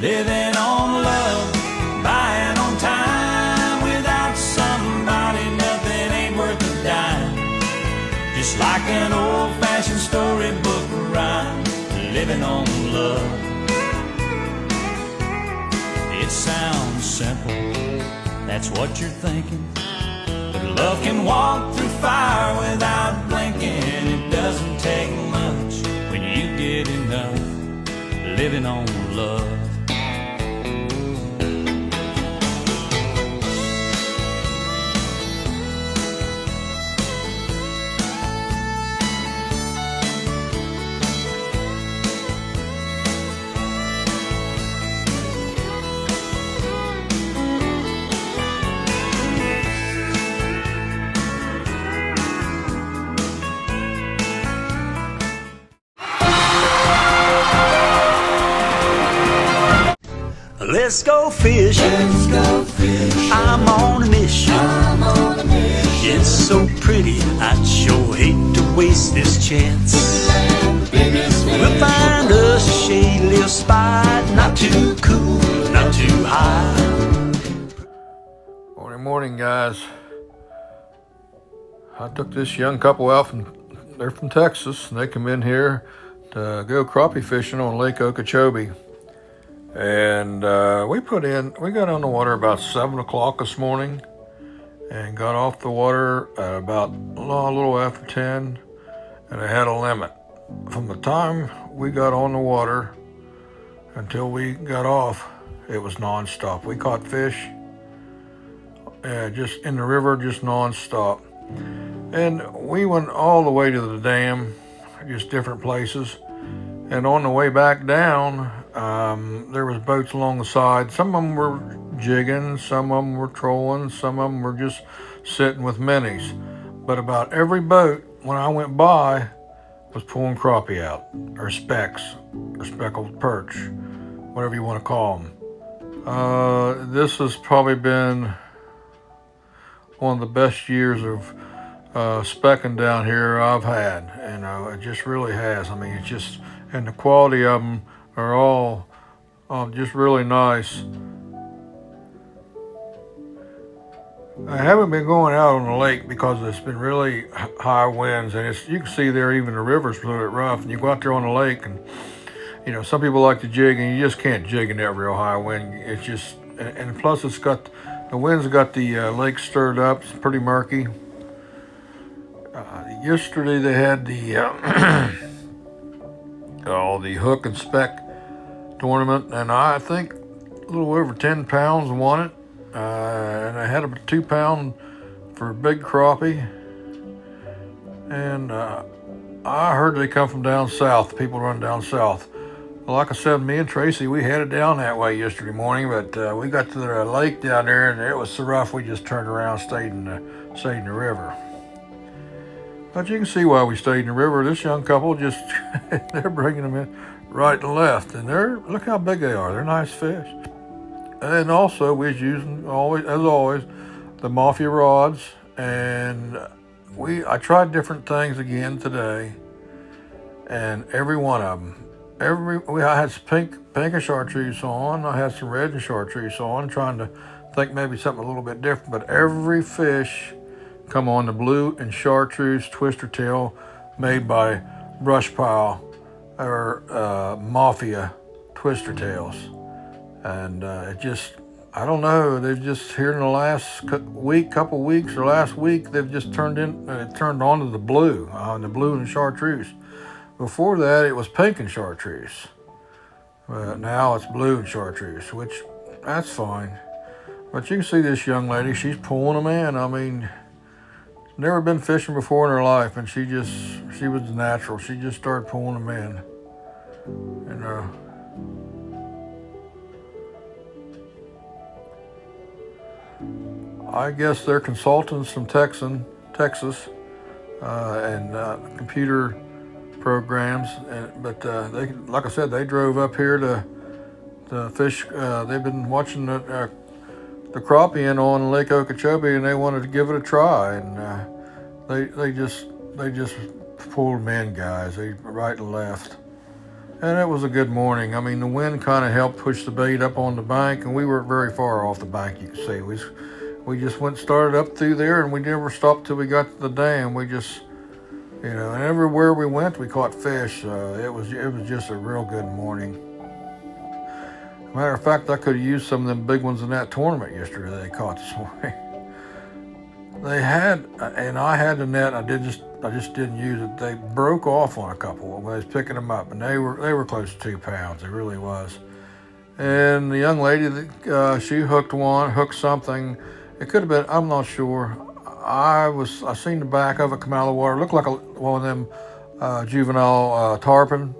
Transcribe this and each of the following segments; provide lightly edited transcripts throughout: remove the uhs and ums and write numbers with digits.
living on love, buying on time. Without somebody, nothing ain't worth a dime. Just like an old-fashioned storybook rhyme, living on love. It sounds simple, that's what you're thinking, but love can walk through fire without blinking. It doesn't take much when you get enough, living on love. Let's go fishing. Let's go fishing. I'm on a mission. I'm on a mission. It's so pretty, I'd sure hate to waste this chance. We'll find a shady little spot, not too cool, not too high. Morning, guys. I took this young couple out they're from Texas, and they come in here to go crappie fishing on Lake Okeechobee. And we got on the water about 7 o'clock this morning and got off the water at about a little after 10, and I had a limit. From the time we got on the water until we got off, it was nonstop. We caught fish just in the river, just nonstop. And we went all the way to the dam, just different places. And on the way back down, there was boats along the side. Some of them were jigging, some of them were trolling, some of them were just sitting with minis. But about every boat, when I went by, was pulling crappie out, or specks, or speckled perch, whatever you want to call them. This has probably been one of the best years of specking down here I've had. It just really has. I mean, it's just, and the quality of them are all just really nice. I haven't been going out on the lake because it's been really high winds, and you can see there even the river's a little bit rough. And you go out there on the lake, and some people like to jig, and you just can't jig in that real high wind. It's just, and plus the wind's got the lake stirred up. It's pretty murky. Yesterday they had the the hook and speck tournament, and I think a little over 10 pounds won it. And I had a 2 pound for big crappie. And I heard they come from down south. People run down south. Like I said, me and Tracy, we headed down that way yesterday morning, but we got to the lake down there, and it was so rough we just turned around, stayed in the river. But you can see why we stayed in the river. This young couple just, they're bringing them in right and left. And look how big they are. They're nice fish. And also, we was using, as always, the Mafia rods. And I tried different things again today. And every one of them, I had some pink and chartreuse on. I had some red and chartreuse on, trying to think maybe something a little bit different. But every fish come on the blue and chartreuse twister tail made by Brush Pile or Mafia twister tails. And I don't know, they've just here in the last couple weeks or last week, they've just turned on to the blue and chartreuse. Before that, it was pink and chartreuse. But now it's blue and chartreuse, which that's fine. But you can see this young lady, she's pulling them in. I mean, never been fishing before in her life, and she was natural. She just started pulling them in. And I guess they're consultants from Texas, and computer programs. But they, like I said, they drove up here to fish. They've been watching the crappie on Lake Okeechobee, and they wanted to give it a try. And they just pulled them in, guys. They right and left. And it was a good morning. I mean, the wind kind of helped push the bait up on the bank, and we weren't very far off the bank, you can see. We just started up through there, and we never stopped till we got to the dam. We just, and everywhere we went, we caught fish. It was just a real good morning. Matter of fact, I could have used some of them big ones in that tournament yesterday they caught this morning. They had, and I had the net. I just didn't use it. They broke off on a couple when I was picking them up, and they were close to 2 pounds. It really was. And the young lady, she hooked something. It could have been, I'm not sure. I seen the back of it come out of the water. It looked like one of them juvenile tarpon,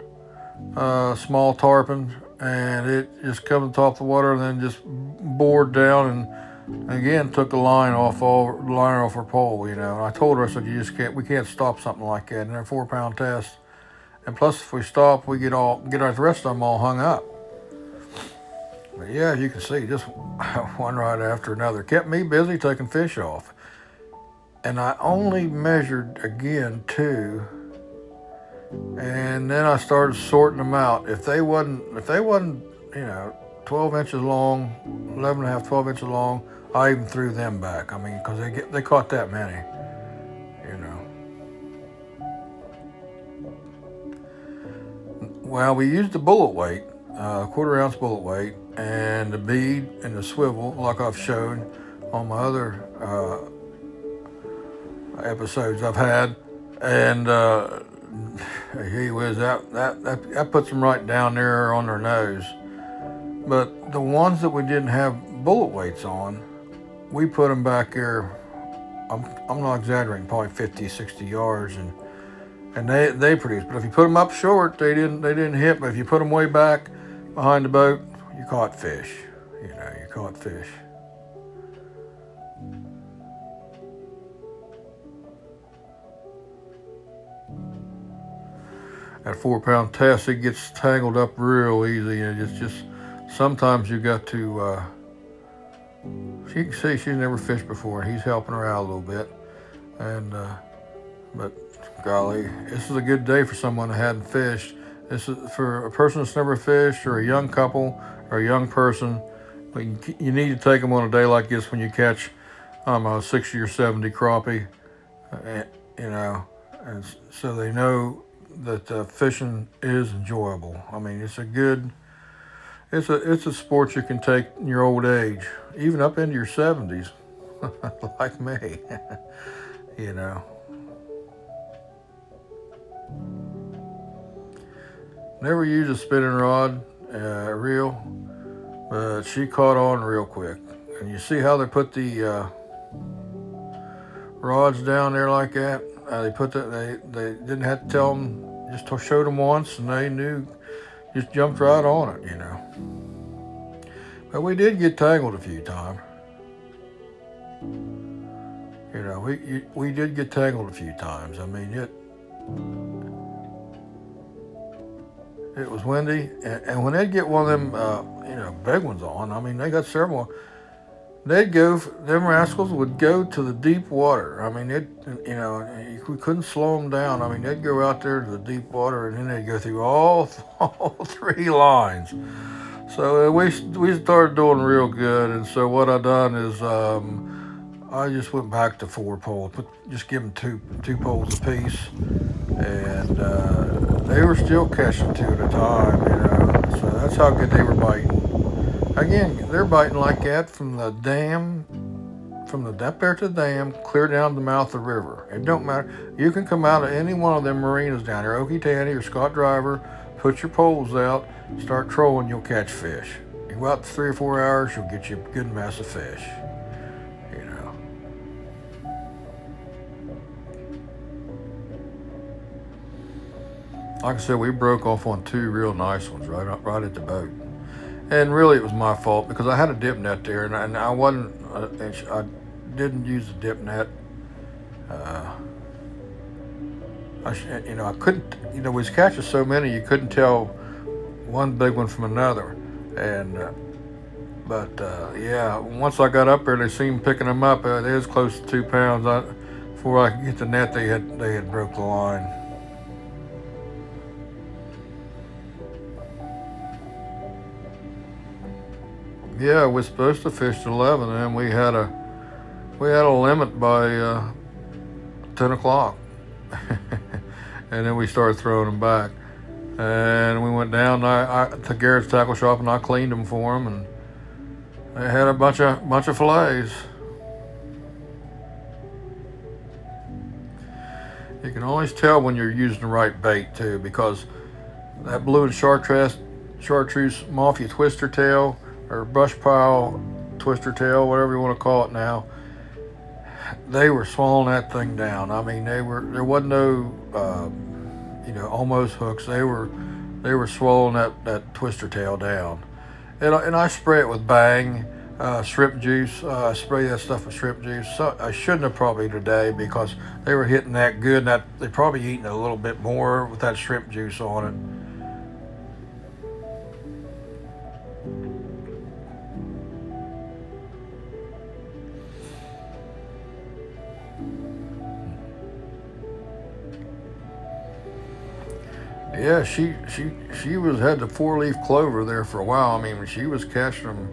small tarpon, and it just come to top of the water and then just bored down and again took the line off her pole. And I told her, I said, we can't stop something like that. And they're a 4 pound test. And plus, if we stop, we get the rest of them all hung up. But yeah, you can see, just one right after another. Kept me busy taking fish off. And I only measured again 2. And then I started sorting them out. If they wasn't, 12 inches long, 11 and a half, 12 inches long, I even threw them back. I mean, because they caught that many, Well, we used the bullet weight, 1/4 ounce bullet weight, and the bead and the swivel, like I've shown on my other episodes I've had, and gee whiz, that puts them right down there on their nose. But the ones that we didn't have bullet weights on, we put them back there. I'm not exaggerating, probably 50, 60 yards, and they produced. But if you put them up short, they didn't hit. But if you put them way back behind the boat, you caught fish. You caught fish. That 4 pound test, it gets tangled up real easy, and it's just sometimes you got to. She can see she's never fished before, and he's helping her out a little bit. And but golly, this is a good day for someone that hadn't fished. This is for a person that's never fished, or a young couple, or a young person. But you need to take them on a day like this when you catch, 60 or 70 crappie, and so they know that fishing is enjoyable. I mean, it's a sport you can take in your old age, even up into your 70s, like me. Never use a spinning rod, reel, but she caught on real quick. And you see how they put the rods down there like that? They didn't have to tell them, just showed them once, and they knew, just jumped right on it, But we did get tangled a few times. We did get tangled a few times. I mean, it was windy, and when they'd get one of them, big ones on, I mean, they got several. Them rascals would go to the deep water. I mean, we couldn't slow them down. I mean, they'd go out there to the deep water, and then they'd go through all 3 lines. So we started doing real good, and so what I done is I just went back to 4 poles, just give them two poles apiece, and they were still catching 2 at a time, So that's how good they were biting. Again, they're biting like that from the dam, up there to the dam, clear down the mouth of the river. It don't matter. You can come out of any one of them marinas down there, Okeechobee or Scott Driver, put your poles out, start trolling, you'll catch fish. You go out 3 or 4 hours, you'll get you a good mess of fish. Like I said, we broke off on 2 real nice ones right at the boat. And really, it was my fault because I had a dip net there, and I wasn't. I didn't use the dip net. I couldn't. We was catching so many, you couldn't tell one big one from another. And once I got up there, they seemed picking them up. They was close to 2 pounds. Before I could get the net, they had broke the line. Yeah, we're supposed to fish till 11, and we had a limit by 10 o'clock, and then we started throwing them back. And we went down to Garrett's tackle shop, and I cleaned them for them, and they had a bunch of fillets. You can always tell when you're using the right bait too, because that blue and chartreuse Mafia twister tail or brush pile twister tail, whatever you want to call it now, they were swallowing that thing down. I mean, there wasn't no almost hooks. They were swallowing that twister tail down. And I spray it with Bang shrimp juice. I spray that stuff with shrimp juice. So I shouldn't have probably today because they were hitting that good. And that they probably eating a little bit more with that shrimp juice on it. Yeah, she had the 4-leaf clover there for a while. I mean, she was catching them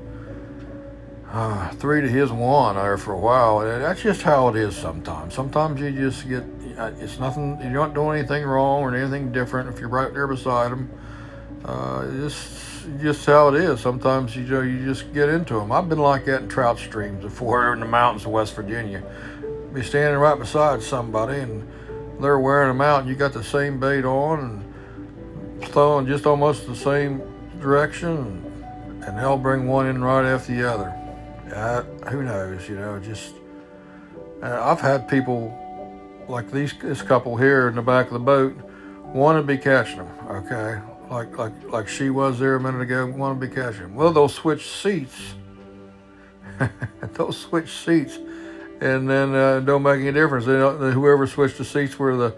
3 to his 1 there for a while. And that's just how it is sometimes. Sometimes you just get, it's nothing, you're not doing anything wrong or anything different if you're right there beside them. Just how it is. Sometimes you just get into them. I've been like that in trout streams before in the mountains of West Virginia. Be standing right beside somebody and they're wearing them out, and you got the same bait on and throwing just almost the same direction, and they'll bring one in right after the other. Who knows, just I've had people like this couple here in the back of the boat want to be catching them, okay, like she was there a minute ago, want to be catching them. Well, they'll switch seats. They'll switch seats, and then it don't make any difference. Whoever switched the seats was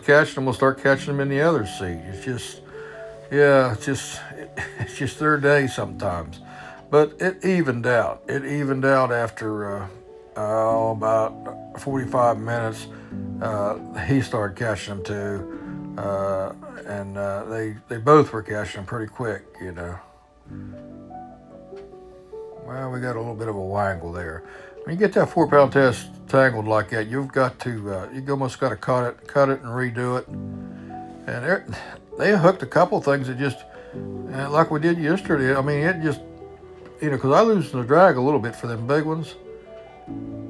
catching them will start catching them in the other seat. It's just their day sometimes. But it evened out. It evened out after about 45 minutes. He started catching them too, and they both were catching them pretty quick, Well, we got a little bit of a wangle there. When you get that 4-pound test tangled like that, you've got to you almost got to cut it and redo it. And they hooked a couple things that just like we did yesterday. I mean, it just because I loosened the drag a little bit for them big ones.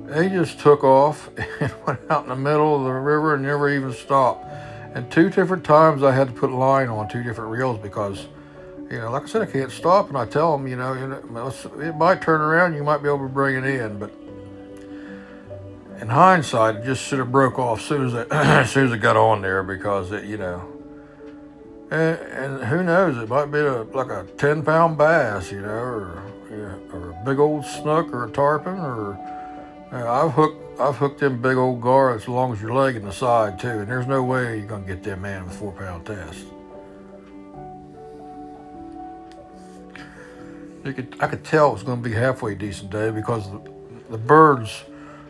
They just took off and went out in the middle of the river and never even stopped. And 2 different times I had to put line on 2 different reels because, like I said, I can't stop. And I tell them, it might turn around. You might be able to bring it in, but in hindsight, it just should have broke off as soon as it got on there because and who knows, it might be like a 10-pound bass, or a big old snook or a tarpon or I've hooked them big old gar as long as your leg in the side too, and there's no way you're gonna get them in with 4-pound test. I could tell it was gonna be a halfway decent day because the birds,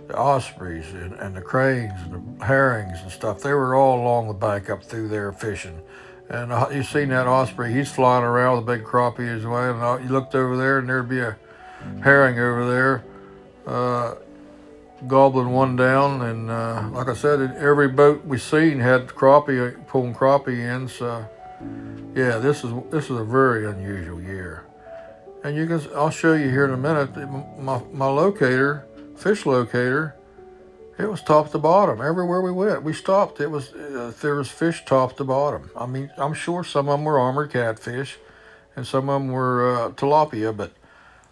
the ospreys and the cranes and the herrings and stuff, they were all along the bank up through there fishing. And you seen that osprey, he's flying around with a big crappie as well. And you looked over there and there'd be a herring over there gobbling one down. And like I said, every boat we seen had pulling crappie in. So yeah, this is a very unusual year. And I'll show you here in a minute, my locator, fish locator, it was top to bottom. Everywhere we went, we stopped. There was fish top to bottom. I mean, I'm sure some of them were armored catfish, and some of them were tilapia. But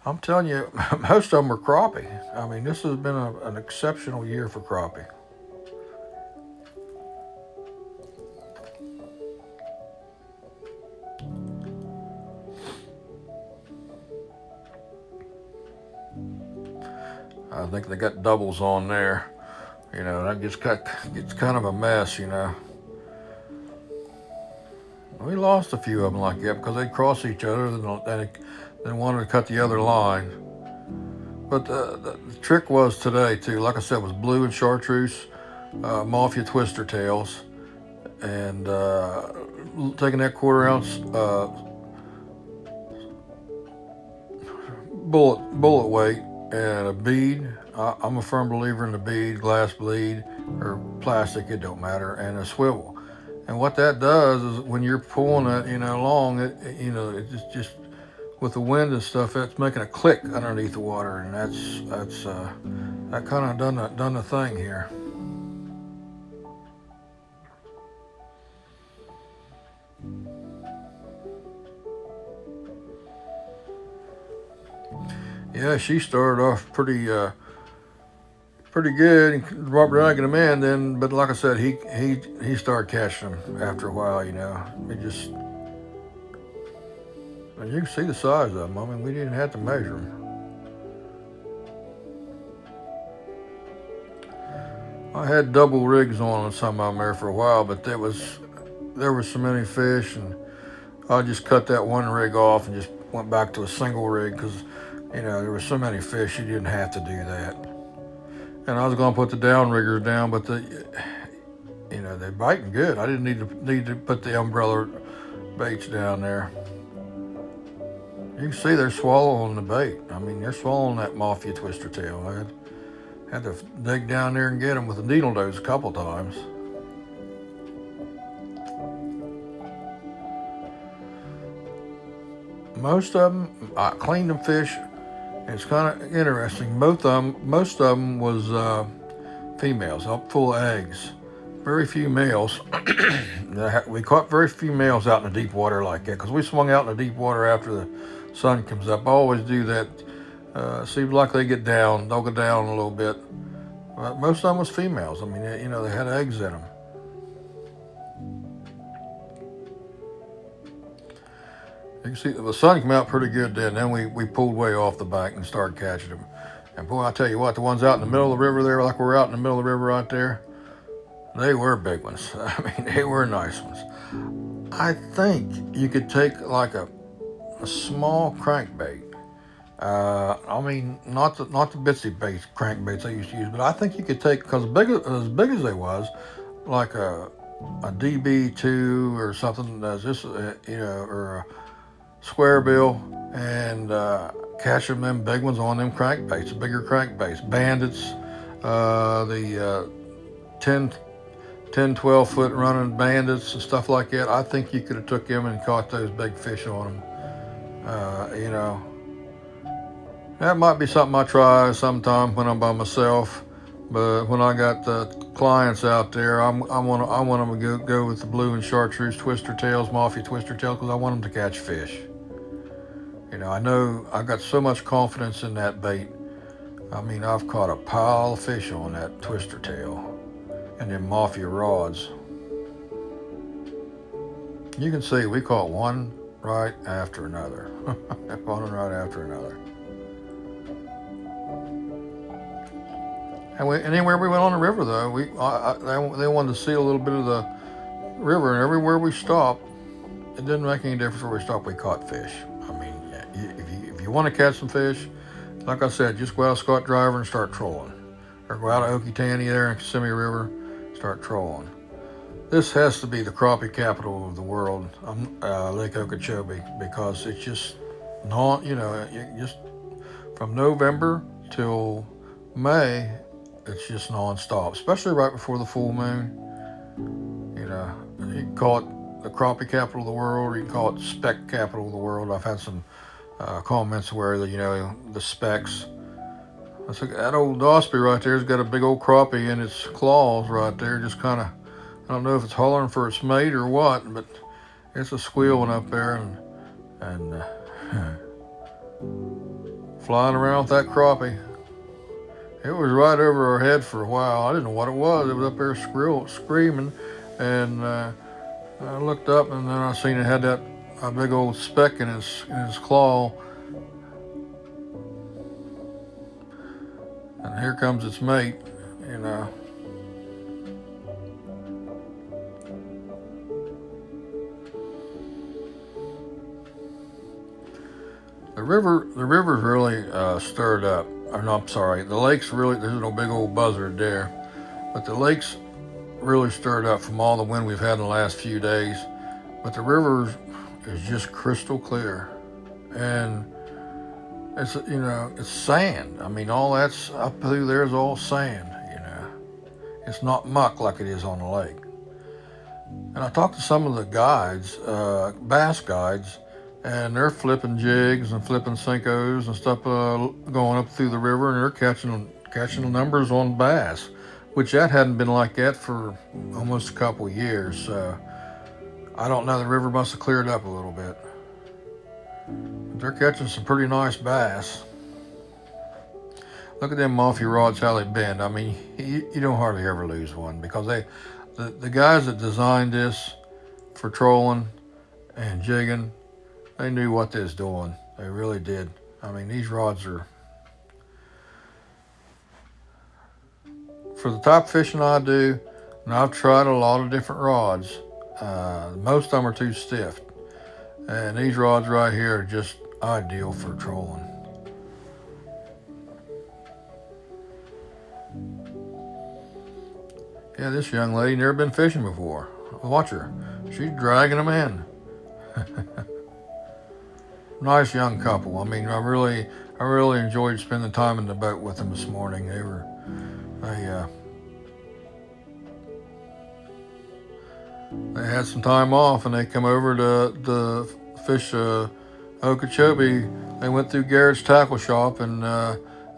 I'm telling you, most of them were crappie. I mean, this has been an exceptional year for crappie. I think they got doubles on there. That gets kind of a mess, We lost a few of them like that because they'd cross each other and they wanted to cut the other line. But the trick was today too, like I said, was blue and chartreuse, Mafia twister tails, and taking that 1/4 ounce bullet weight and a bead. I'm a firm believer in the bead, glass bead or plastic, it don't matter, and a swivel. And what that does is when you're pulling it, along, it just with the wind and stuff, it's making a click underneath the water, and that kind of done the thing here. Yeah, she started off pretty good and brought dragging him in. Then, but like I said, he started catching them after a while. It just, and you can see the size of them. I mean, we didn't have to measure them. I had double rigs on some of them there for a while, but there was so many fish, and I just cut that one rig off and just went back to a single rig because, there were so many fish you didn't have to do that. And I was going to put the downriggers down, but they're biting good. I didn't need to put the umbrella baits down there. You can see they're swallowing the bait. I mean, they're swallowing that Mafia twister tail. I had to dig down there and get them with a needle nose a couple times. Most of them, I cleaned them fish. It's kind of interesting. Most of them was females, up full of eggs. Very few males. We caught very few males out in the deep water like that because we swung out in the deep water after the sun comes up. I always do that. Seems like they get down. They'll go down a little bit. But most of them was females. I mean, they had eggs in them. You can see the sun came out pretty good then we pulled way off the bank and started catching them. And boy, I tell you what, the ones out in the middle of the river there, like we're out in the middle of the river right there, they were big ones. I mean, they were nice ones. I think you could take like a small crankbait. I mean, not the bitsy bait crankbaits I used to use, but I think you could take, because as big as they was, like a DB2 or something that's just, or a square bill, and catch them big ones on them crankbaits, bigger crankbaits, bandits, the 10, 12 foot running bandits and stuff like that. I think you could have took them and caught those big fish on them. That might be something I try sometime when I'm by myself. But when I got the clients out there, I want them to go with the blue and chartreuse twister tails, Mafia twister tails, because I want them to catch fish. I know I got so much confidence in that bait. I mean, I've caught a pile of fish on that twister tail and them Mafia rods. You can see we caught one right after another. One right after another. And anywhere we went on the river, though, they wanted to see a little bit of the river, and everywhere we stopped, it didn't make any difference where we stopped. We caught fish. I mean, if you want to catch some fish, like I said, just go out of Scott Driver and start trolling, or go out of Okeechobee there in Kissimmee River, start trolling. This has to be the crappie capital of the world, Lake Okeechobee, because it's just not, just from November till May. It's just non-stop, especially right before the full moon. You can call it the crappie capital of the world, or you can call it speck capital of the world. I've had some comments where the specks. That old Osprey right there's got a big old crappie in its claws right there. Just kind of, I don't know if it's hollering for its mate or what, but it's a squealing up there and flying around with that crappie. It was right over our head for a while. I didn't know what it was. It was up there screaming, and I looked up, and then I seen it had a big old speck in his claw. And here comes its mate, The river's really stirred up. Or no, I'm sorry. The lake's really, there's no big old buzzard there, but the lake's really stirred up from all the wind we've had in the last few days. But the river is just crystal clear, and it's sand. I mean, all that's up through there is all sand. It's not muck like it is on the lake. And I talked to some of the guides, bass guides, and they're flipping jigs and flipping Cincos and stuff going up through the river, and they're catching numbers on bass, which that hadn't been like that for almost a couple of years. So I don't know, the river must have cleared up a little bit. But they're catching some pretty nice bass. Look at them Mafia rods, how they bend. I mean, you don't hardly ever lose one, because the guys that designed this for trolling and jigging, they knew what they was doing. They really did. I mean, these rods are, for the type of fishing I do, and I've tried a lot of different rods, most of them are too stiff. And these rods right here are just ideal for trolling. Yeah, this young lady never been fishing before. Watch her. She's dragging them in. Nice young couple. I mean, I really enjoyed spending time in the boat with them this morning. They had some time off, and they come over to fish Okeechobee. They went through Garrett's tackle shop, and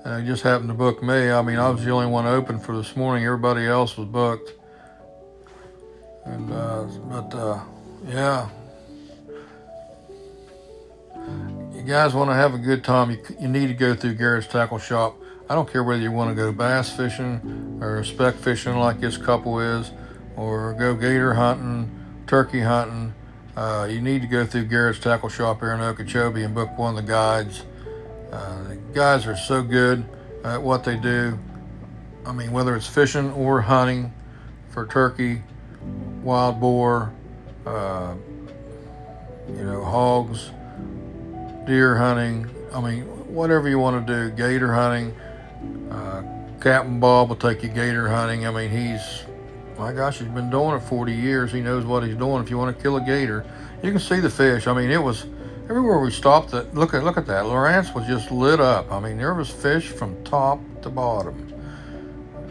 they just happened to book me. I mean, I was the only one open for this morning. Everybody else was booked. And yeah. You guys want to have a good time, you need to go through Garrett's tackle shop. I don't care whether you want to go bass fishing or speck fishing like this couple is, or go gator hunting, turkey hunting. You need to go through Garrett's tackle shop here in Okeechobee and book one of the guides. The guys are so good at what they do. I mean, whether it's fishing or hunting for turkey, wild boar, hogs, deer hunting. I mean, whatever you want to do, gator hunting. Captain Bob will take you gator hunting. I mean, he's been doing it 40 years. He knows what he's doing. If you want to kill a gator, you can see the fish. I mean, it was everywhere we stopped. Look at that. Lawrence was just lit up. I mean, there was fish from top to bottom.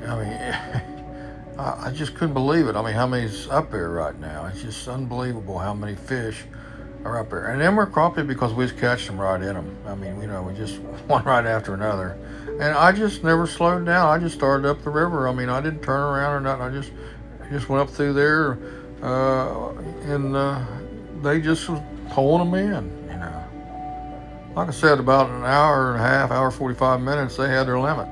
I mean, I just couldn't believe it. I mean, how many's up there right now? It's just unbelievable how many fish are up there. And then we're crappie because we just catch them right in them. I mean, we just one right after another. And I just never slowed down. I just started up the river. I mean, I didn't turn around or nothing. I just went up through there, and they just was pulling them in. Like I said, about an hour and a half, hour 45 minutes, they had their limit.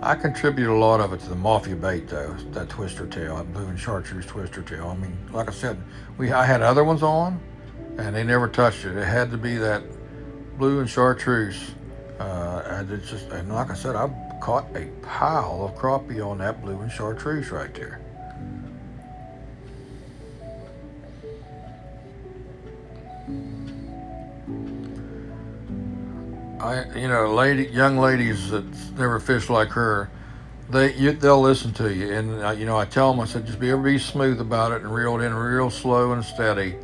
I contribute a lot of it to the Mafia bait, though, that twister tail, that blue and chartreuse twister tail. I mean, like I said, I had other ones on, and they never touched it. It had to be that blue and chartreuse. And like I said, I caught a pile of crappie on that blue and chartreuse right there. Young ladies that never fished like her, they'll listen to you. And I tell them, I said, just be smooth about it and reel it in real slow and steady.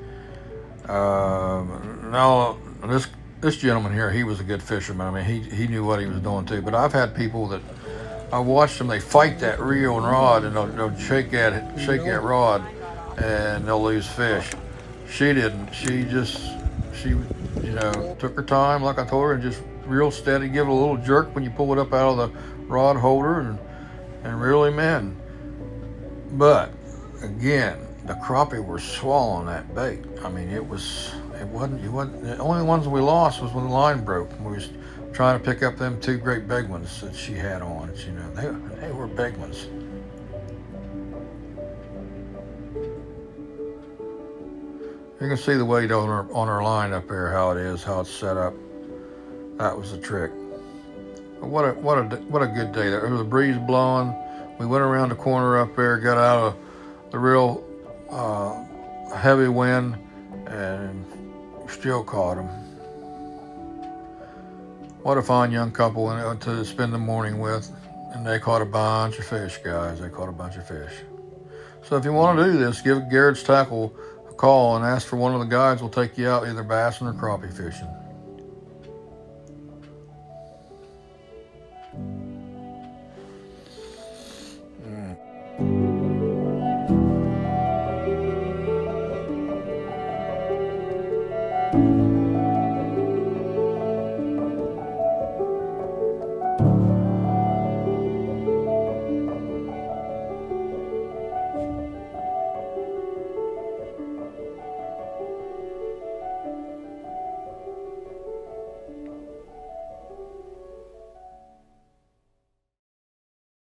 Now this gentleman here, he was a good fisherman. I mean, he knew what he was doing too. But I've had people that I watched them. They fight that reel and rod, and they'll shake that rod, and they'll lose fish. She didn't. She took her time, like I told her, and just real steady, give it a little jerk when you pull it up out of the rod holder and reel him in. But again, the crappie were swallowing that bait. I mean, it wasn't, the only ones we lost was when the line broke. We was trying to pick up them two great big ones that she had on. They were big ones. You can see the weight on her line up there, how it is, how it's set up. That was the trick. But what a good day. There was a breeze blowing. We went around the corner up there, got out of the real heavy wind, and still caught them. What a fine young couple to spend the morning with. And they caught a bunch of fish, guys. They caught a bunch of fish. So if you want to do this, give Garrett's Tackle a call and ask for one of the guides. We'll take you out either bassing or crappie fishing.